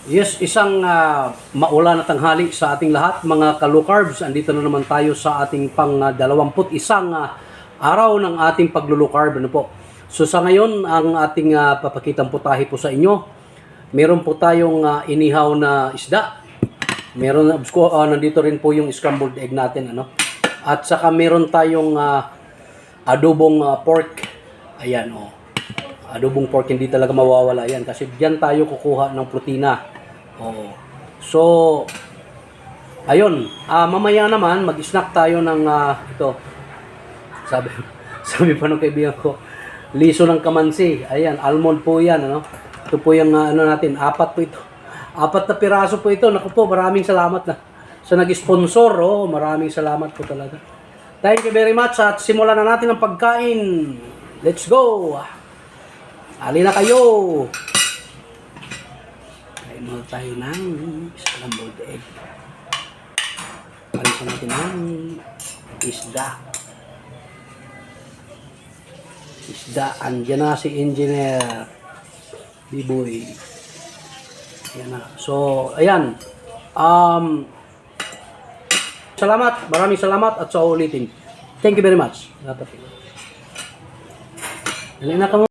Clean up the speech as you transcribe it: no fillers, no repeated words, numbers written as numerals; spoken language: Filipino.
Yes, isang maulan na tanghali sa ating lahat, mga ka-low carbs. Andito na naman tayo sa ating pang 21 araw ng ating pag-low carb. Ano po? So sa ngayon, ang ating papakitang putahe po sa inyo, meron po tayong inihaw na isda. Meron nandito rin po yung scrambled egg natin, ano? At saka meron tayong adobong pork. Ayan, oh. Adobong pork, hindi talaga mawawala yan kasi diyan tayo kukuha ng protina. Oh. So, ayun, mamaya naman mag-snack tayo ng ito. Sabi pa ng kaibigan ko, liso ng kamansi. Ayan, almond po yan, ano? Ito po yung natin, apat po ito. 4 na piraso po ito. Naku po, maraming salamat na sa nag-sponsor. Oh, maraming salamat po talaga. Thank you very much at simulan na natin ang pagkain. Let's go! Ali na kayo! Kain muna tayo ng scrambled egg. Palisan natin ng isda. Andyan na si Engineer Biboy. Ayan na. So, ayan. Salamat. Maraming salamat at sa ulitin. Thank you very much. Dali na ka mo.